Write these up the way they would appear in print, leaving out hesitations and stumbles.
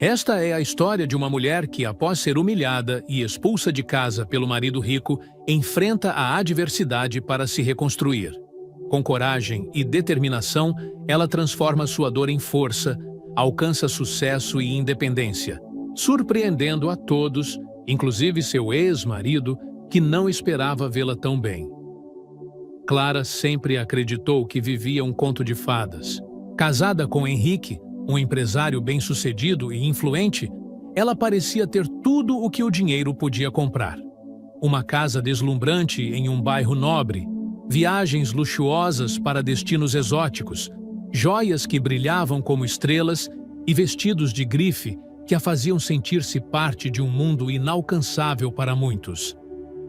Esta é a história de uma mulher que, após ser humilhada e expulsa de casa pelo marido rico, enfrenta a adversidade para se reconstruir. Com coragem e determinação, ela transforma sua dor em força, alcança sucesso e independência, surpreendendo a todos, inclusive seu ex-marido, que não esperava vê-la tão bem. Clara sempre acreditou que vivia um conto de fadas. Casada com Henrique, um empresário bem-sucedido e influente, ela parecia ter tudo o que o dinheiro podia comprar. Uma casa deslumbrante em um bairro nobre, viagens luxuosas para destinos exóticos, joias que brilhavam como estrelas e vestidos de grife que a faziam sentir-se parte de um mundo inalcançável para muitos.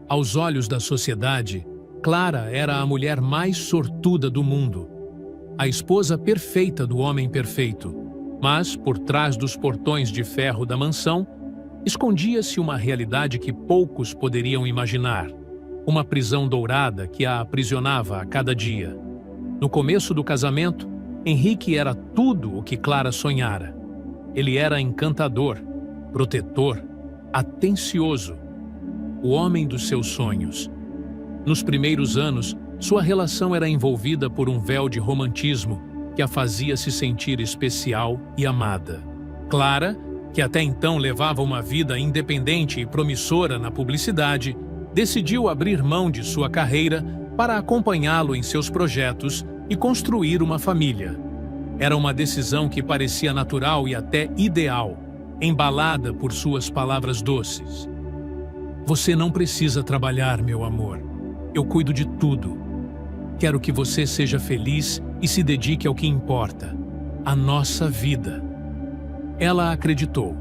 Aos olhos da sociedade, Clara era a mulher mais sortuda do mundo, a esposa perfeita do homem perfeito. Mas, por trás dos portões de ferro da mansão, escondia-se uma realidade que poucos poderiam imaginar. Uma prisão dourada que a aprisionava a cada dia. No começo do casamento, Henrique era tudo o que Clara sonhara. Ele era encantador, protetor, atencioso, o homem dos seus sonhos. Nos primeiros anos, sua relação era envolvida por um véu de romantismo que a fazia se sentir especial e amada. Clara, que até então levava uma vida independente e promissora na publicidade, decidiu abrir mão de sua carreira para acompanhá-lo em seus projetos e construir uma família. Era uma decisão que parecia natural e até ideal, embalada por suas palavras doces. "Você não precisa trabalhar, meu amor. Eu cuido de tudo. Quero que você seja feliz e se dedique ao que importa, a nossa vida." Ela acreditou.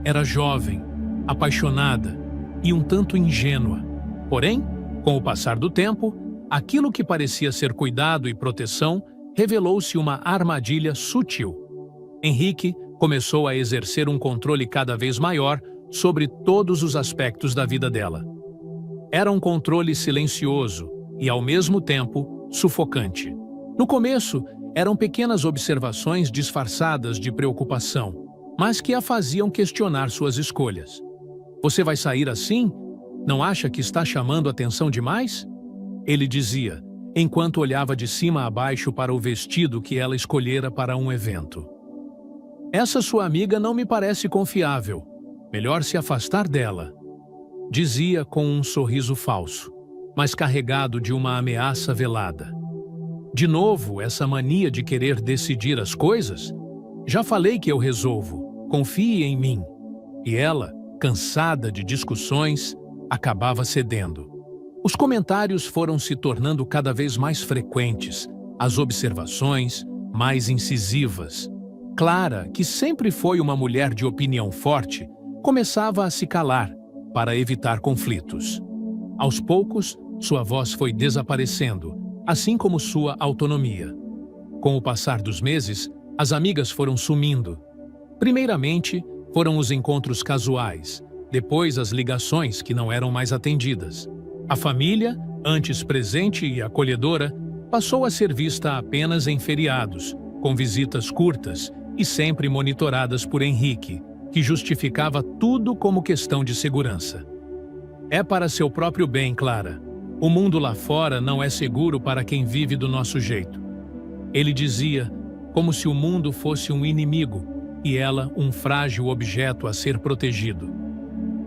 Era jovem, apaixonada e um tanto ingênua. Porém, com o passar do tempo, aquilo que parecia ser cuidado e proteção revelou-se uma armadilha sutil. Henrique começou a exercer um controle cada vez maior sobre todos os aspectos da vida dela. Era um controle silencioso e, ao mesmo tempo, sufocante. No começo, eram pequenas observações disfarçadas de preocupação, mas que a faziam questionar suas escolhas. "Você vai sair assim? Não acha que está chamando atenção demais?" Ele dizia, enquanto olhava de cima a baixo para o vestido que ela escolhera para um evento. "Essa sua amiga não me parece confiável. Melhor se afastar dela", dizia com um sorriso falso, mas carregado de uma ameaça velada. "De novo, essa mania de querer decidir as coisas? Já falei que eu resolvo. Confie em mim." E ela, cansada de discussões, acabava cedendo. Os comentários foram se tornando cada vez mais frequentes, as observações mais incisivas. Clara, que sempre foi uma mulher de opinião forte, começava a se calar para evitar conflitos. Aos poucos, sua voz foi desaparecendo, assim como sua autonomia. Com o passar dos meses, as amigas foram sumindo. Primeiramente, foram os encontros casuais, depois as ligações que não eram mais atendidas. A família, antes presente e acolhedora, passou a ser vista apenas em feriados, com visitas curtas e sempre monitoradas por Henrique, que justificava tudo como questão de segurança. "É para seu próprio bem, Clara. O mundo lá fora não é seguro para quem vive do nosso jeito." Ele dizia, como se o mundo fosse um inimigo e ela um frágil objeto a ser protegido.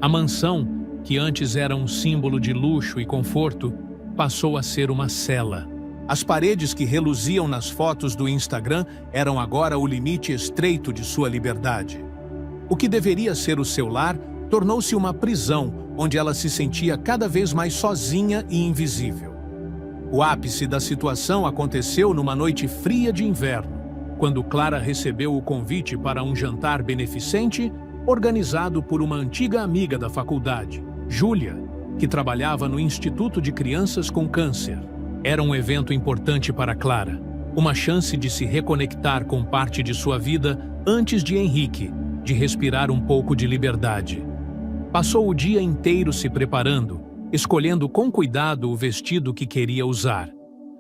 A mansão, que antes era um símbolo de luxo e conforto, passou a ser uma cela. As paredes que reluziam nas fotos do Instagram eram agora o limite estreito de sua liberdade. O que deveria ser o seu lar tornou-se uma prisão onde ela se sentia cada vez mais sozinha e invisível. O ápice da situação aconteceu numa noite fria de inverno, quando Clara recebeu o convite para um jantar beneficente organizado por uma antiga amiga da faculdade, Júlia, que trabalhava no Instituto de Crianças com Câncer. Era um evento importante para Clara, uma chance de se reconectar com parte de sua vida antes de Henrique, de respirar um pouco de liberdade. Passou o dia inteiro se preparando, escolhendo com cuidado o vestido que queria usar,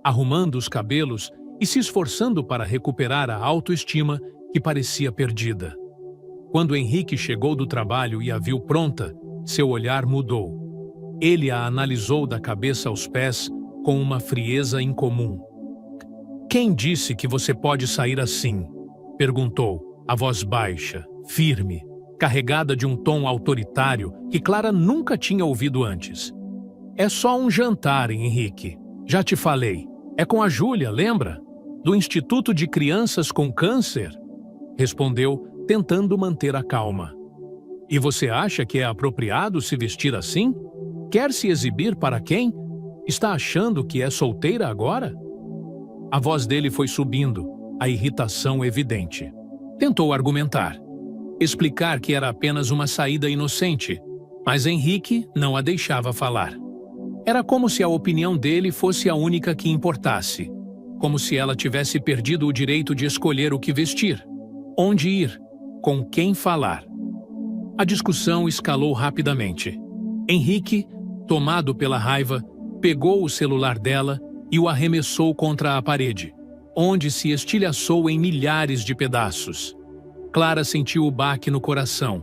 arrumando os cabelos e se esforçando para recuperar a autoestima que parecia perdida. Quando Henrique chegou do trabalho e a viu pronta, seu olhar mudou. Ele a analisou da cabeça aos pés com uma frieza incomum. "Quem disse que você pode sair assim?" perguntou, a voz baixa, firme, carregada de um tom autoritário que Clara nunca tinha ouvido antes. "É só um jantar, Henrique. Já te falei. É com a Júlia, lembra? Do Instituto de Crianças com Câncer?" respondeu, tentando manter a calma. "E você acha que é apropriado se vestir assim? Quer se exibir para quem? Está achando que é solteira agora?" A voz dele foi subindo, a irritação evidente. Tentou argumentar, explicar que era apenas uma saída inocente, mas Henrique não a deixava falar. Era como se a opinião dele fosse a única que importasse, como se ela tivesse perdido o direito de escolher o que vestir, onde ir, com quem falar. A discussão escalou rapidamente. Henrique, tomado pela raiva, pegou o celular dela e o arremessou contra a parede, onde se estilhaçou em milhares de pedaços. Clara sentiu o baque no coração,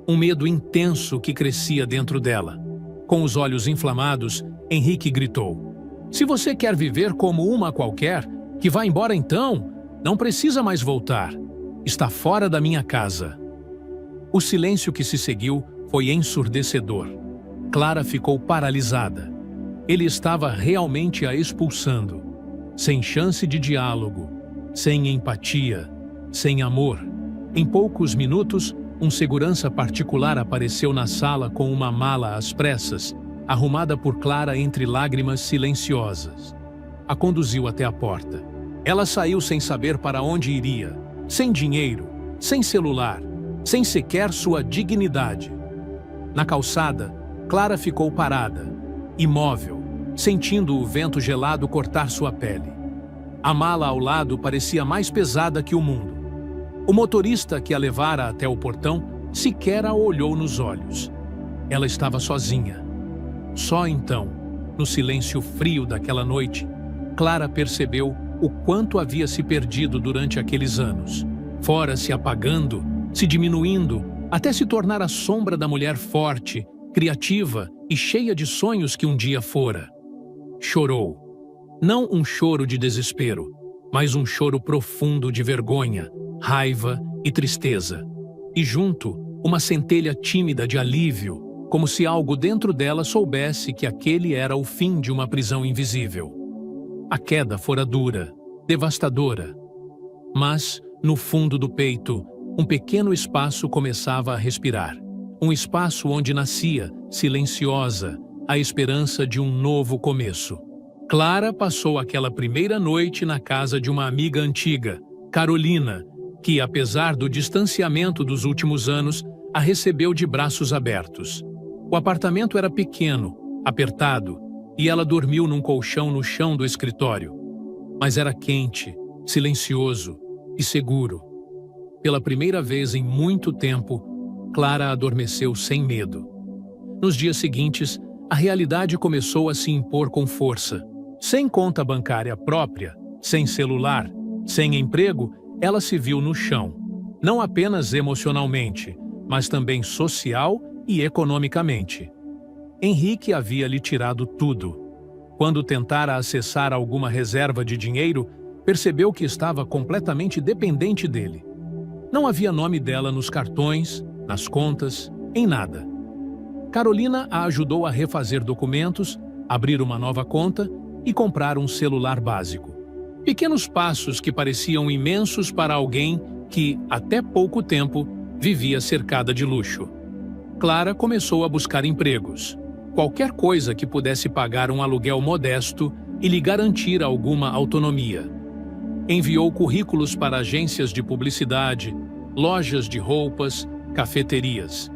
um medo intenso que crescia dentro dela. Com os olhos inflamados, Henrique gritou: "Se você quer viver como uma qualquer, que vá embora então. Não precisa mais voltar. Está fora da minha casa." O silêncio que se seguiu foi ensurdecedor. Clara ficou paralisada. Ele estava realmente a expulsando. Sem chance de diálogo, sem empatia, sem amor. Em poucos minutos, um segurança particular apareceu na sala com uma mala às pressas, arrumada por Clara entre lágrimas silenciosas. A conduziu até a porta. Ela saiu sem saber para onde iria, sem dinheiro, sem celular, sem sequer sua dignidade. Na calçada, Clara ficou parada, imóvel, sentindo o vento gelado cortar sua pele. A mala ao lado parecia mais pesada que o mundo. O motorista que a levara até o portão sequer a olhou nos olhos. Ela estava sozinha. Só então, no silêncio frio daquela noite, Clara percebeu o quanto havia se perdido durante aqueles anos. Fora se apagando, se diminuindo, até se tornar a sombra da mulher forte, criativa e cheia de sonhos que um dia fora. Chorou. Não um choro de desespero, mas um choro profundo de vergonha, raiva e tristeza. E junto, uma centelha tímida de alívio, como se algo dentro dela soubesse que aquele era o fim de uma prisão invisível. A queda fora dura, devastadora. Mas, no fundo do peito, um pequeno espaço começava a respirar. Um espaço onde nascia, silenciosa, a esperança de um novo começo. Clara passou aquela primeira noite na casa de uma amiga antiga, Carolina, que, apesar do distanciamento dos últimos anos, a recebeu de braços abertos. O apartamento era pequeno, apertado, e ela dormiu num colchão no chão do escritório. Mas era quente, silencioso e seguro. Pela primeira vez em muito tempo, Clara adormeceu sem medo. Nos dias seguintes, a realidade começou a se impor com força. Sem conta bancária própria, sem celular, sem emprego, ela se viu no chão. Não apenas emocionalmente, mas também social e economicamente. Henrique havia lhe tirado tudo. Quando tentara acessar alguma reserva de dinheiro, percebeu que estava completamente dependente dele. Não havia nome dela nos cartões, nas contas, em nada. Carolina a ajudou a refazer documentos, abrir uma nova conta e comprar um celular básico. Pequenos passos que pareciam imensos para alguém que, até pouco tempo, vivia cercada de luxo. Clara começou a buscar empregos. Qualquer coisa que pudesse pagar um aluguel modesto e lhe garantir alguma autonomia. Enviou currículos para agências de publicidade, lojas de roupas, cafeterias.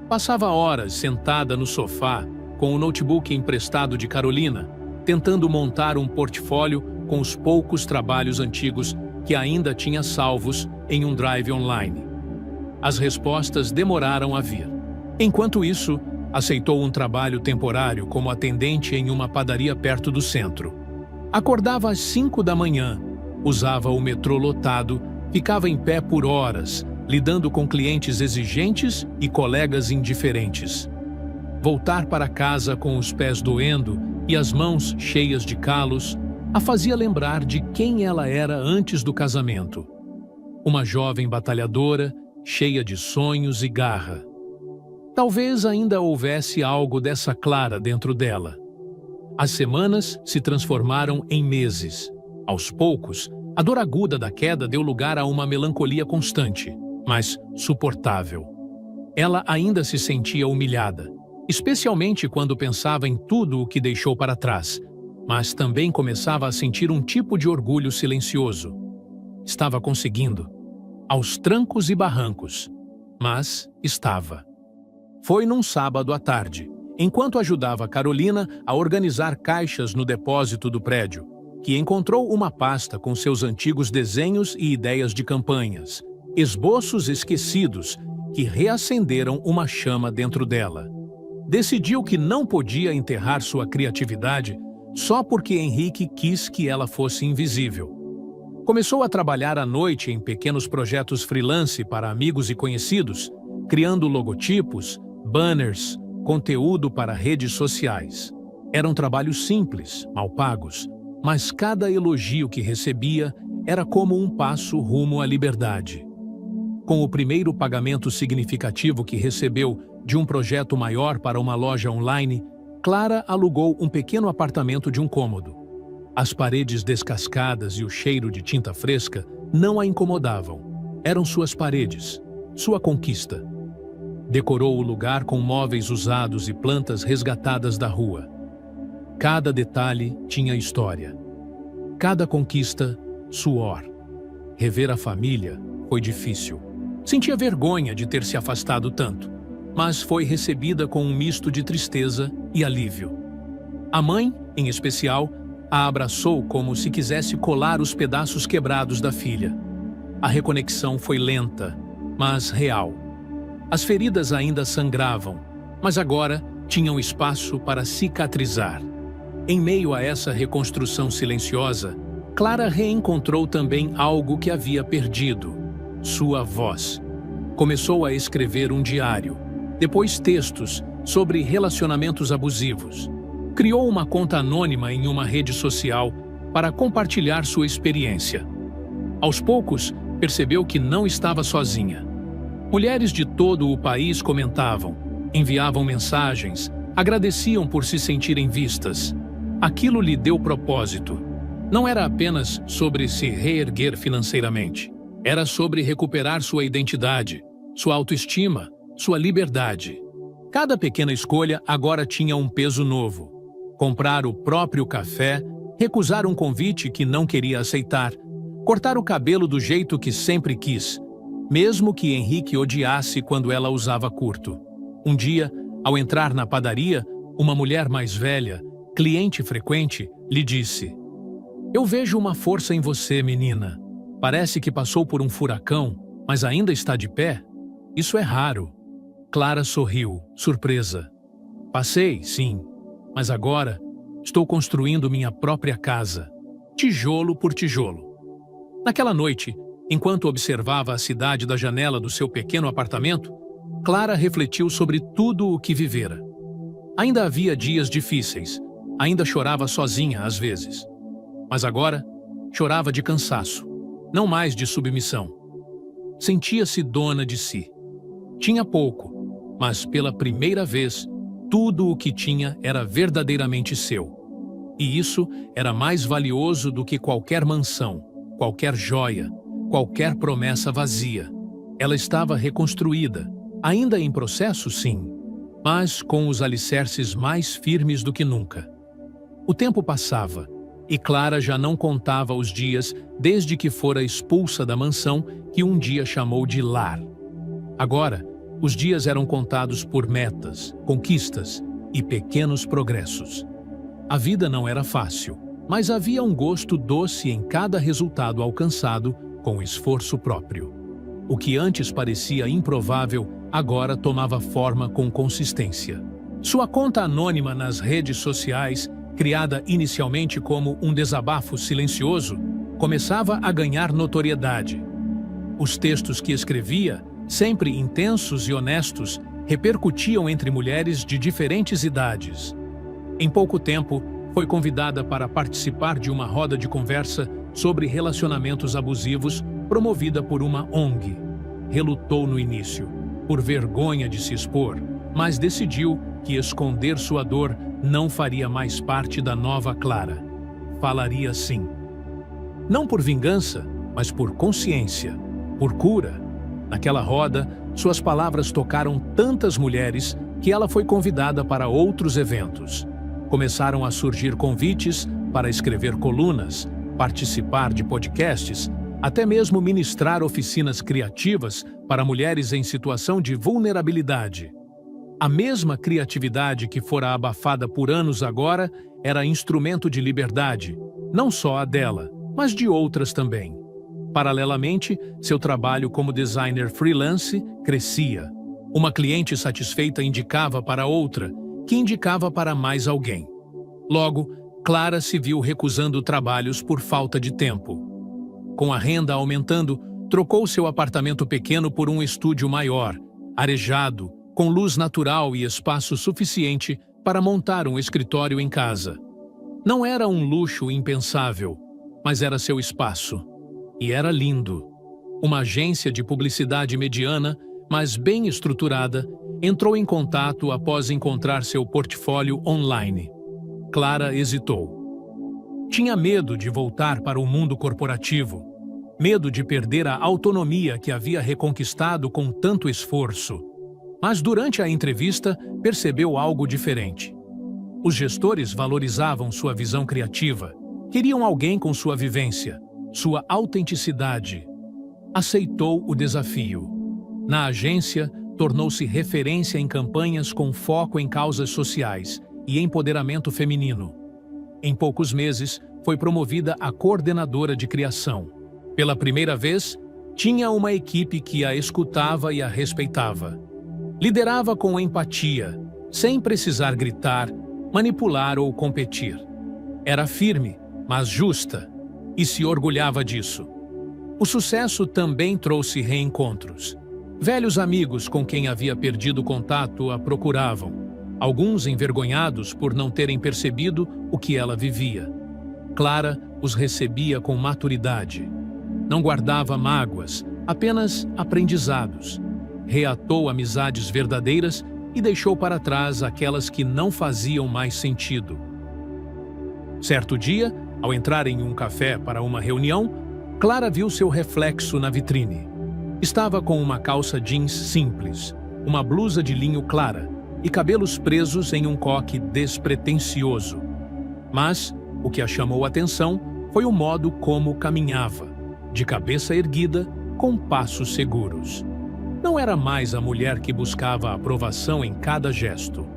Passava horas sentada no sofá, com o notebook emprestado de Carolina, tentando montar um portfólio com os poucos trabalhos antigos que ainda tinha salvos em um drive online. As respostas demoraram a vir. Enquanto isso, aceitou um trabalho temporário como atendente em uma padaria perto do centro. Acordava às 5 da manhã, usava o metrô lotado, ficava em pé por horas, lidando com clientes exigentes e colegas indiferentes. Voltar para casa com os pés doendo e as mãos cheias de calos a fazia lembrar de quem ela era antes do casamento. Uma jovem batalhadora, cheia de sonhos e garra. Talvez ainda houvesse algo dessa Clara dentro dela. As semanas se transformaram em meses. Aos poucos, a dor aguda da queda deu lugar a uma melancolia constante, mas suportável. Ela ainda se sentia humilhada, especialmente quando pensava em tudo o que deixou para trás, mas também começava a sentir um tipo de orgulho silencioso. Estava conseguindo, aos trancos e barrancos, mas estava. Foi num sábado à tarde, enquanto ajudava Carolina a organizar caixas no depósito do prédio, que encontrou uma pasta com seus antigos desenhos e ideias de campanhas, esboços esquecidos que reacenderam uma chama dentro dela. Decidiu que não podia enterrar sua criatividade só porque Henrique quis que ela fosse invisível. Começou a trabalhar à noite em pequenos projetos freelance para amigos e conhecidos, criando logotipos, banners, conteúdo para redes sociais. Eram trabalhos simples, mal pagos, mas cada elogio que recebia era como um passo rumo à liberdade. Com o primeiro pagamento significativo que recebeu de um projeto maior para uma loja online, Clara alugou um pequeno apartamento de um cômodo. As paredes descascadas e o cheiro de tinta fresca não a incomodavam. Eram suas paredes, sua conquista. Decorou o lugar com móveis usados e plantas resgatadas da rua. Cada detalhe tinha história. Cada conquista, suor. Rever a família foi difícil. Sentia vergonha de ter se afastado tanto, mas foi recebida com um misto de tristeza e alívio. A mãe, em especial, a abraçou como se quisesse colar os pedaços quebrados da filha. A reconexão foi lenta, mas real. As feridas ainda sangravam, mas agora tinham espaço para cicatrizar. Em meio a essa reconstrução silenciosa, Clara reencontrou também algo que havia perdido: sua voz. Começou a escrever um diário, depois textos sobre relacionamentos abusivos. Criou uma conta anônima em uma rede social para compartilhar sua experiência. Aos poucos, percebeu que não estava sozinha. Mulheres de todo o país comentavam, enviavam mensagens, agradeciam por se sentirem vistas. Aquilo lhe deu propósito. Não era apenas sobre se reerguer financeiramente. Era sobre recuperar sua identidade, sua autoestima, sua liberdade. Cada pequena escolha agora tinha um peso novo. Comprar o próprio café, recusar um convite que não queria aceitar, cortar o cabelo do jeito que sempre quis, mesmo que Henrique odiasse quando ela usava curto. Um dia, ao entrar na padaria, uma mulher mais velha, cliente frequente, lhe disse: "Eu vejo uma força em você, menina. Parece que passou por um furacão, mas ainda está de pé. Isso é raro." Clara sorriu, surpresa. "Passei, sim, mas agora estou construindo minha própria casa, tijolo por tijolo." Naquela noite, enquanto observava a cidade da janela do seu pequeno apartamento, Clara refletiu sobre tudo o que vivera. Ainda havia dias difíceis, ainda chorava sozinha às vezes. Mas agora, chorava de cansaço, não mais de submissão. Sentia-se dona de si. Tinha pouco, mas pela primeira vez, tudo o que tinha era verdadeiramente seu. E isso era mais valioso do que qualquer mansão, qualquer joia, qualquer promessa vazia. Ela estava reconstruída, ainda em processo, sim, mas com os alicerces mais firmes do que nunca. O tempo passava, e Clara já não contava os dias desde que fora expulsa da mansão que um dia chamou de lar. Agora, os dias eram contados por metas, conquistas e pequenos progressos. A vida não era fácil, mas havia um gosto doce em cada resultado alcançado com esforço próprio. O que antes parecia improvável, agora tomava forma com consistência. Sua conta anônima nas redes sociais, criada inicialmente como um desabafo silencioso, começava a ganhar notoriedade. Os textos que escrevia, sempre intensos e honestos, repercutiam entre mulheres de diferentes idades. Em pouco tempo, foi convidada para participar de uma roda de conversa sobre relacionamentos abusivos promovida por uma ONG. Relutou no início, por vergonha de se expor, mas decidiu que esconder sua dor não faria mais parte da nova Clara. Falaria sim. Não por vingança, mas por consciência, por cura. Naquela roda, suas palavras tocaram tantas mulheres que ela foi convidada para outros eventos. Começaram a surgir convites para escrever colunas, participar de podcasts, até mesmo ministrar oficinas criativas para mulheres em situação de vulnerabilidade. A mesma criatividade que fora abafada por anos agora era instrumento de liberdade, não só a dela, mas de outras também. Paralelamente, seu trabalho como designer freelance crescia. Uma cliente satisfeita indicava para outra, que indicava para mais alguém. Logo, Clara se viu recusando trabalhos por falta de tempo. Com a renda aumentando, trocou seu apartamento pequeno por um estúdio maior, arejado, com luz natural e espaço suficiente para montar um escritório em casa. Não era um luxo impensável, mas era seu espaço. E era lindo. Uma agência de publicidade mediana, mas bem estruturada, entrou em contato após encontrar seu portfólio online. Clara hesitou. Tinha medo de voltar para o mundo corporativo, medo de perder a autonomia que havia reconquistado com tanto esforço. Mas durante a entrevista, percebeu algo diferente. Os gestores valorizavam sua visão criativa, queriam alguém com sua vivência, sua autenticidade. Aceitou o desafio. Na agência, tornou-se referência em campanhas com foco em causas sociais e empoderamento feminino. Em poucos meses, foi promovida a coordenadora de criação. Pela primeira vez, tinha uma equipe que a escutava e a respeitava. Liderava com empatia, sem precisar gritar, manipular ou competir. Era firme, mas justa, e se orgulhava disso. O sucesso também trouxe reencontros. Velhos amigos com quem havia perdido contato a procuravam, alguns envergonhados por não terem percebido o que ela vivia. Clara os recebia com maturidade. Não guardava mágoas, apenas aprendizados. Reatou amizades verdadeiras e deixou para trás aquelas que não faziam mais sentido. Certo dia, ao entrar em um café para uma reunião, Clara viu seu reflexo na vitrine. Estava com uma calça jeans simples, uma blusa de linho clara e cabelos presos em um coque despretensioso. Mas o que a chamou a atenção foi o modo como caminhava, de cabeça erguida, com passos seguros. Não era mais a mulher que buscava aprovação em cada gesto.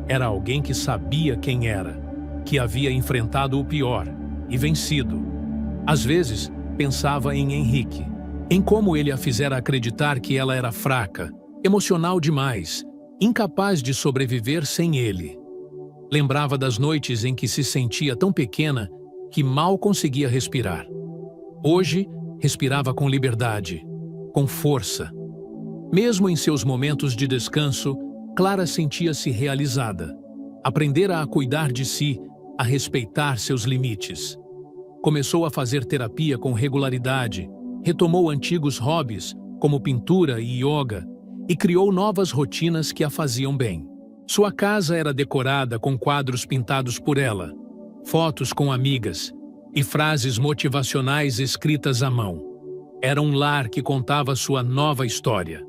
Era alguém que sabia quem era, que havia enfrentado o pior e vencido. Às vezes, pensava em Henrique, em como ele a fizera acreditar que ela era fraca, emocional demais, incapaz de sobreviver sem ele. Lembrava das noites em que se sentia tão pequena que mal conseguia respirar. Hoje, respirava com liberdade, com força. Mesmo em seus momentos de descanso, Clara sentia-se realizada. Aprendera a cuidar de si, a respeitar seus limites. Começou a fazer terapia com regularidade, retomou antigos hobbies, como pintura e yoga, e criou novas rotinas que a faziam bem. Sua casa era decorada com quadros pintados por ela, fotos com amigas e frases motivacionais escritas à mão. Era um lar que contava sua nova história.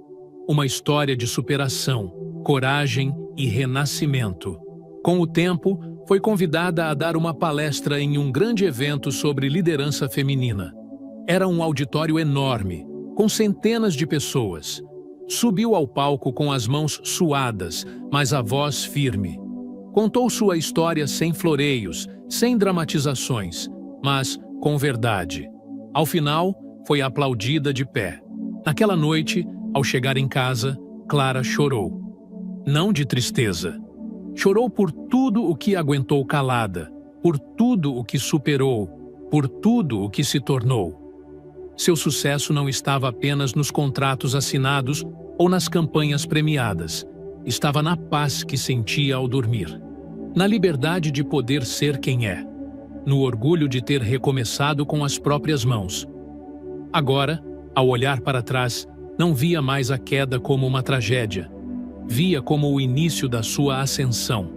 Uma história de superação, coragem e renascimento. Com o tempo, foi convidada a dar uma palestra em um grande evento sobre liderança feminina. Era um auditório enorme, com centenas de pessoas. Subiu ao palco com as mãos suadas, mas a voz firme. Contou sua história sem floreios, sem dramatizações, mas com verdade. Ao final, foi aplaudida de pé. Naquela noite, ao chegar em casa, Clara chorou. Não de tristeza. Chorou por tudo o que aguentou calada, por tudo o que superou, por tudo o que se tornou. Seu sucesso não estava apenas nos contratos assinados ou nas campanhas premiadas. Estava na paz que sentia ao dormir, na liberdade de poder ser quem é, no orgulho de ter recomeçado com as próprias mãos. Agora, ao olhar para trás, não via mais a queda como uma tragédia. Via como o início da sua ascensão.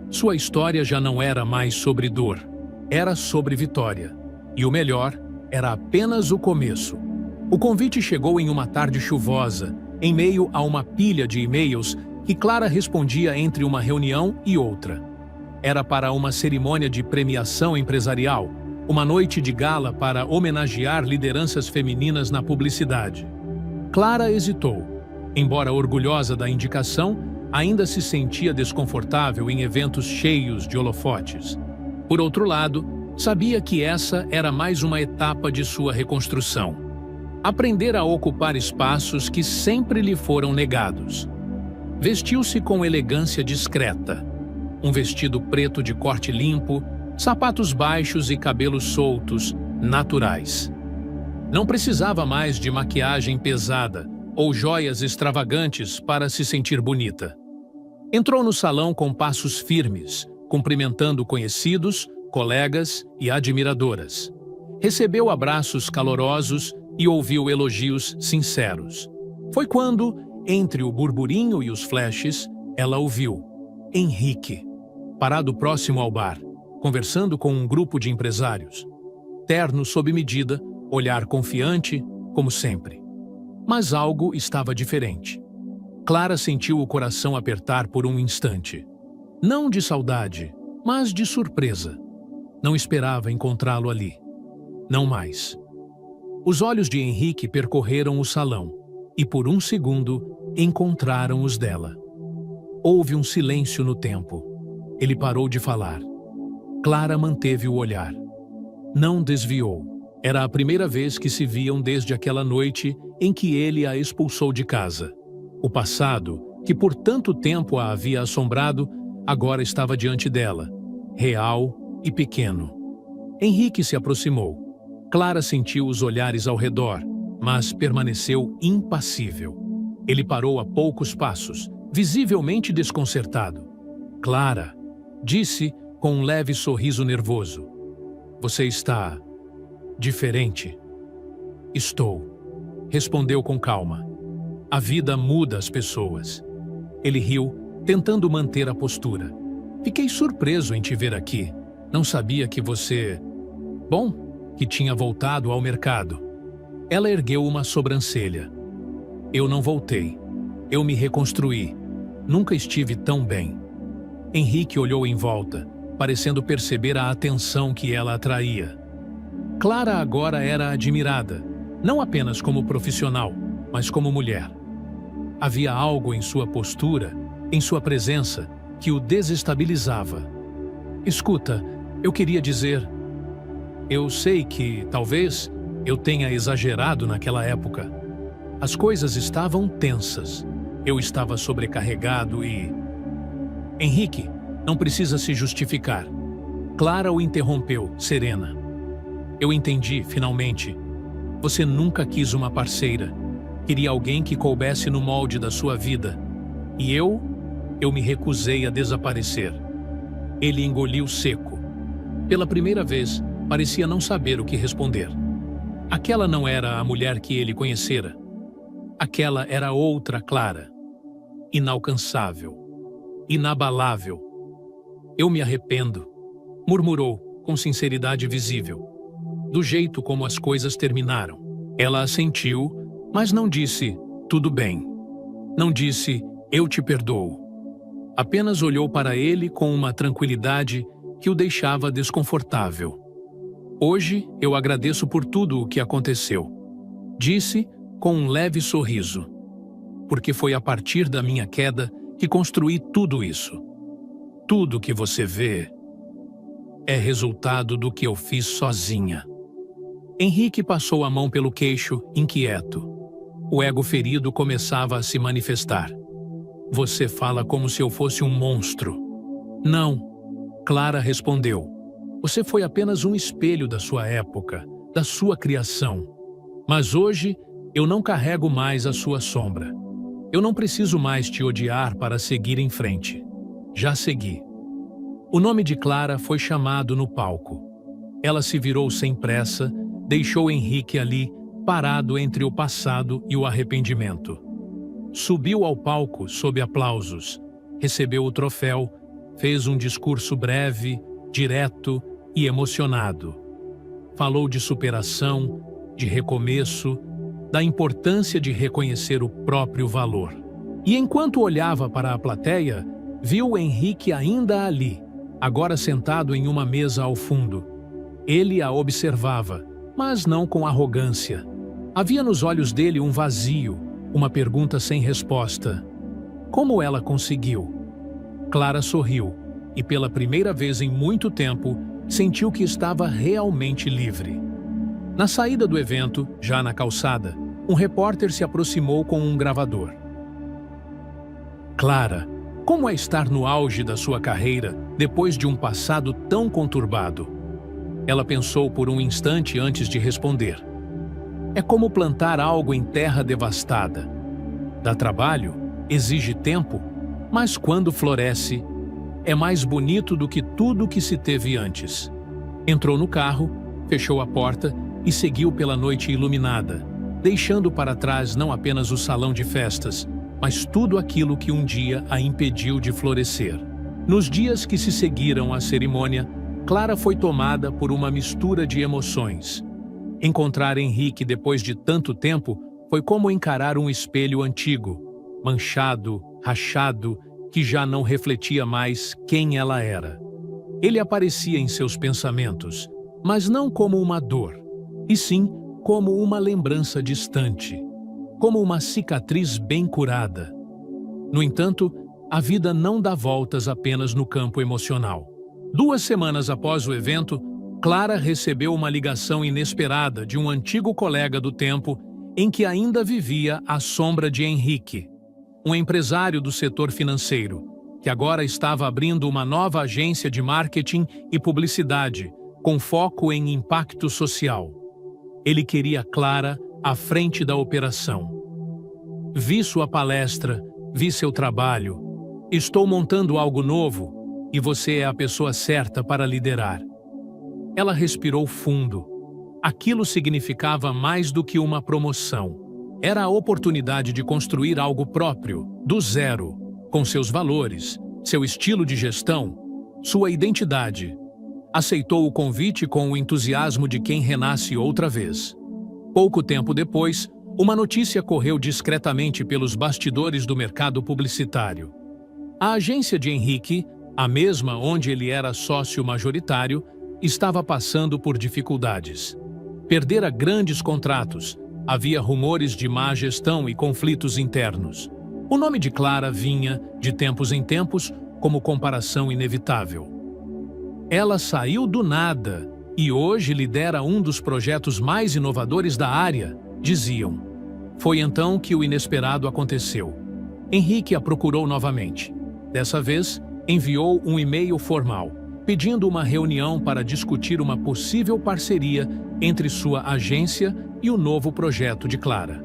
Sua história já não era mais sobre dor, era sobre vitória. E o melhor, era apenas o começo. O convite chegou em uma tarde chuvosa, em meio a uma pilha de e-mails que Clara respondia entre uma reunião e outra. Era para uma cerimônia de premiação empresarial, uma noite de gala para homenagear lideranças femininas na publicidade. Clara hesitou. Embora orgulhosa da indicação, ainda se sentia desconfortável em eventos cheios de holofotes. Por outro lado, sabia que essa era mais uma etapa de sua reconstrução. Aprender a ocupar espaços que sempre lhe foram negados. Vestiu-se com elegância discreta. Um vestido preto de corte limpo, sapatos baixos e cabelos soltos, naturais. Não precisava mais de maquiagem pesada ou joias extravagantes para se sentir bonita. Entrou no salão com passos firmes, cumprimentando conhecidos, colegas e admiradoras. Recebeu abraços calorosos e ouviu elogios sinceros. Foi quando, entre o burburinho e os flashes, ela ouviu Henrique, parado próximo ao bar, conversando com um grupo de empresários. Terno sob medida, olhar confiante, como sempre. Mas algo estava diferente. Clara sentiu o coração apertar por um instante. Não de saudade, mas de surpresa. Não esperava encontrá-lo ali. Não mais. Os olhos de Henrique percorreram o salão e, por um segundo, encontraram os dela. Houve um silêncio no tempo. Ele parou de falar. Clara manteve o olhar. Não desviou. Era a primeira vez que se viam desde aquela noite em que ele a expulsou de casa. O passado, que por tanto tempo a havia assombrado, agora estava diante dela, real e pequeno. Henrique se aproximou. Clara sentiu os olhares ao redor, mas permaneceu impassível. Ele parou a poucos passos, visivelmente desconcertado. Clara, disse com um leve sorriso nervoso. Você está diferente. Estou, respondeu com calma. A vida muda as pessoas. Ele riu, tentando manter a postura. Fiquei surpreso em te ver aqui. Não sabia que você... Bom, que tinha voltado ao mercado. Ela ergueu uma sobrancelha. Eu não voltei. Eu me reconstruí. Nunca estive tão bem. Henrique olhou em volta, parecendo perceber a atenção que ela atraía. Clara agora era admirada, não apenas como profissional, mas como mulher. Havia algo em sua postura, em sua presença, que o desestabilizava. Escuta, eu queria dizer... Eu sei que, talvez, eu tenha exagerado naquela época. As coisas estavam tensas. Eu estava sobrecarregado e... Henrique, não precisa se justificar. Clara o interrompeu, serena. Eu entendi, finalmente. Você nunca quis uma parceira. Queria alguém que coubesse no molde da sua vida. E eu me recusei a desaparecer. Ele engoliu seco. Pela primeira vez, parecia não saber o que responder. Aquela não era a mulher que ele conhecera. Aquela era outra Clara. Inalcançável. Inabalável. Eu me arrependo, murmurou, com sinceridade visível. Do jeito como as coisas terminaram. Ela assentiu, mas não disse, tudo bem. Não disse, eu te perdoo. Apenas olhou para ele com uma tranquilidade que o deixava desconfortável. Hoje eu agradeço por tudo o que aconteceu, disse com um leve sorriso, porque foi a partir da minha queda que construí tudo isso. Tudo que você vê é resultado do que eu fiz sozinha. Henrique passou a mão pelo queixo, inquieto. O ego ferido começava a se manifestar. Você fala como se eu fosse um monstro. Não, Clara respondeu. Você foi apenas um espelho da sua época, da sua criação. Mas hoje eu não carrego mais a sua sombra. Eu não preciso mais te odiar para seguir em frente. Já segui. O nome de Clara foi chamado no palco. Ela se virou sem pressa, deixou Henrique ali, parado entre o passado e o arrependimento. Subiu ao palco sob aplausos, recebeu o troféu, fez um discurso breve, direto e emocionado. Falou de superação, de recomeço, da importância de reconhecer o próprio valor. E enquanto olhava para a plateia, viu Henrique ainda ali, agora sentado em uma mesa ao fundo. Ele a observava, mas não com arrogância. Havia nos olhos dele um vazio, uma pergunta sem resposta. Como ela conseguiu? Clara sorriu e, pela primeira vez em muito tempo, sentiu que estava realmente livre. Na saída do evento, já na calçada, um repórter se aproximou com um gravador. Clara, como é estar no auge da sua carreira depois de um passado tão conturbado? Ela pensou por um instante antes de responder. É como plantar algo em terra devastada. Dá trabalho, exige tempo, mas quando floresce, é mais bonito do que tudo que se teve antes. Entrou no carro, fechou a porta e seguiu pela noite iluminada, deixando para trás não apenas o salão de festas, mas tudo aquilo que um dia a impediu de florescer. Nos dias que se seguiram à cerimônia, Clara foi tomada por uma mistura de emoções. Encontrar Henrique depois de tanto tempo foi como encarar um espelho antigo, manchado, rachado, que já não refletia mais quem ela era. Ele aparecia em seus pensamentos, mas não como uma dor, e sim como uma lembrança distante, como uma cicatriz bem curada. No entanto, a vida não dá voltas apenas no campo emocional. 2 semanas após o evento, Clara recebeu uma ligação inesperada de um antigo colega do tempo em que ainda vivia à sombra de Henrique, um empresário do setor financeiro, que agora estava abrindo uma nova agência de marketing e publicidade, com foco em impacto social. Ele queria Clara à frente da operação. Vi sua palestra, vi seu trabalho. Estou montando algo novo e você é a pessoa certa para liderar. Ela respirou fundo. Aquilo significava mais do que uma promoção. Era a oportunidade de construir algo próprio, do zero, com seus valores, seu estilo de gestão, sua identidade. Aceitou o convite com o entusiasmo de quem renasce outra vez. Pouco tempo depois, uma notícia correu discretamente pelos bastidores do mercado publicitário. A agência de Henrique, a mesma onde ele era sócio majoritário, estava passando por dificuldades. Perdera grandes contratos, havia rumores de má gestão e conflitos internos. O nome de Clara vinha, de tempos em tempos, como comparação inevitável. Ela saiu do nada e hoje lidera um dos projetos mais inovadores da área, diziam. Foi então que o inesperado aconteceu. Henrique a procurou novamente. Dessa vez, enviou um e-mail formal, pedindo uma reunião para discutir uma possível parceria entre sua agência e o novo projeto de Clara.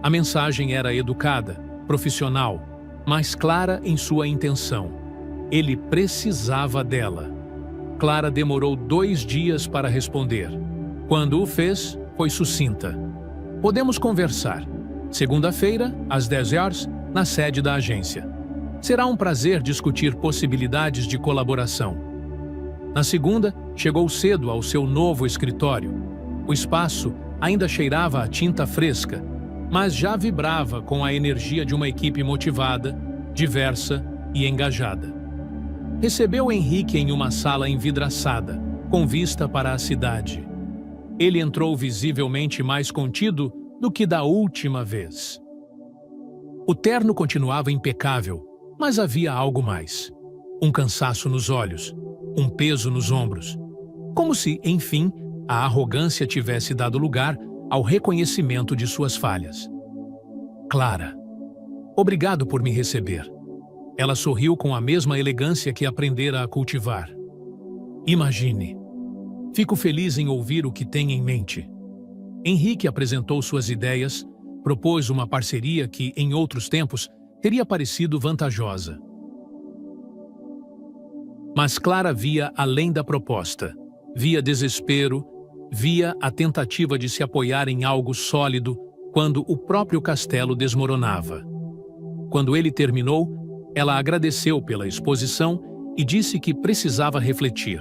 A mensagem era educada, profissional, mas clara em sua intenção. Ele precisava dela. Clara demorou 2 dias para responder. Quando o fez, foi sucinta. Podemos conversar. Segunda-feira, às 10 horas, na sede da agência. Será um prazer discutir possibilidades de colaboração. Na segunda, chegou cedo ao seu novo escritório. O espaço ainda cheirava a tinta fresca, mas já vibrava com a energia de uma equipe motivada, diversa e engajada. Recebeu Henrique em uma sala envidraçada, com vista para a cidade. Ele entrou visivelmente mais contido do que da última vez. O terno continuava impecável, mas havia algo mais. Um cansaço nos olhos, um peso nos ombros. Como se, enfim, a arrogância tivesse dado lugar ao reconhecimento de suas falhas. Clara, obrigado por me receber. Ela sorriu com a mesma elegância que aprendera a cultivar. Imagine. Fico feliz em ouvir o que tem em mente. Henrique apresentou suas ideias, propôs uma parceria que, em outros tempos, teria parecido vantajosa. Mas Clara via além da proposta. Via desespero, via a tentativa de se apoiar em algo sólido quando o próprio castelo desmoronava. Quando ele terminou, ela agradeceu pela exposição e disse que precisava refletir.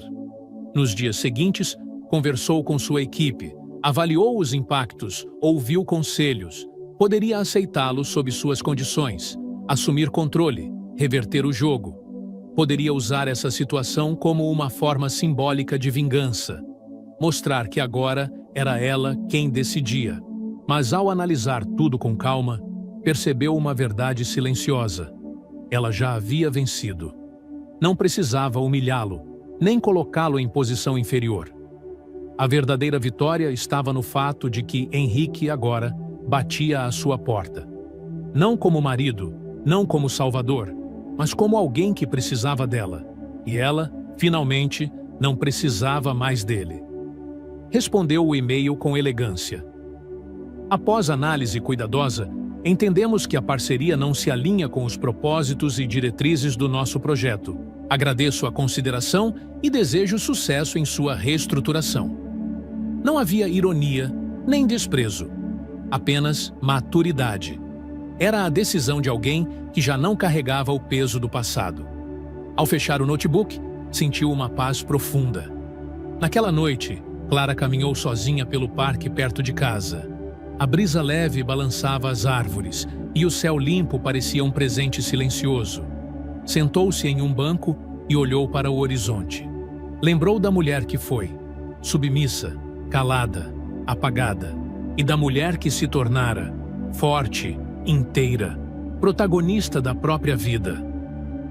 Nos dias seguintes, conversou com sua equipe, avaliou os impactos, ouviu conselhos, poderia aceitá-los sob suas condições, assumir controle, reverter o jogo. Poderia usar essa situação como uma forma simbólica de vingança, mostrar que agora era ela quem decidia. Mas ao analisar tudo com calma, percebeu uma verdade silenciosa. Ela já havia vencido. Não precisava humilhá-lo, nem colocá-lo em posição inferior. A verdadeira vitória estava no fato de que Henrique agora batia à sua porta. Não como marido, não como salvador, mas como alguém que precisava dela. E ela, finalmente, não precisava mais dele. Respondeu o e-mail com elegância. Após análise cuidadosa, entendemos que a parceria não se alinha com os propósitos e diretrizes do nosso projeto. Agradeço a consideração e desejo sucesso em sua reestruturação. Não havia ironia, nem desprezo. Apenas maturidade. Era a decisão de alguém que já não carregava o peso do passado. Ao fechar o notebook, sentiu uma paz profunda. Naquela noite, Clara caminhou sozinha pelo parque perto de casa. A brisa leve balançava as árvores e o céu limpo parecia um presente silencioso. Sentou-se em um banco e olhou para o horizonte. Lembrou da mulher que foi, submissa, calada, apagada, e da mulher que se tornara, forte, inteira, protagonista da própria vida.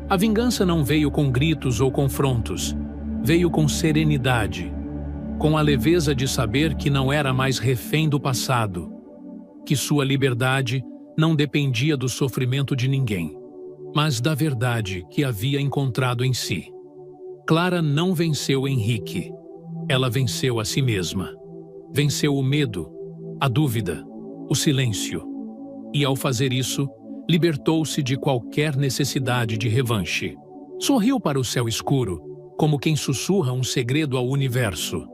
A vingança não veio com gritos ou confrontos, veio com serenidade, com a leveza de saber que não era mais refém do passado, que sua liberdade não dependia do sofrimento de ninguém, mas da verdade que havia encontrado em si. Clara não venceu Henrique, ela venceu a si mesma. Venceu o medo, a dúvida, o silêncio. E ao fazer isso, libertou-se de qualquer necessidade de revanche. Sorriu para o céu escuro, como quem sussurra um segredo ao universo.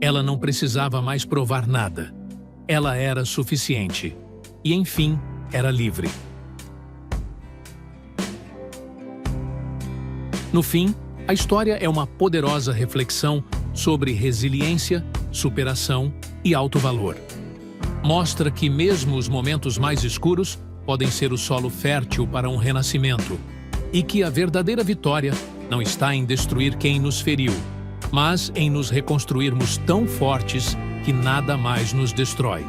Ela não precisava mais provar nada. Ela era suficiente. E, enfim, era livre. No fim, a história é uma poderosa reflexão sobre resiliência, superação e alto valor. Mostra que mesmo os momentos mais escuros podem ser o solo fértil para um renascimento e que a verdadeira vitória não está em destruir quem nos feriu, mas em nos reconstruirmos tão fortes que nada mais nos destrói.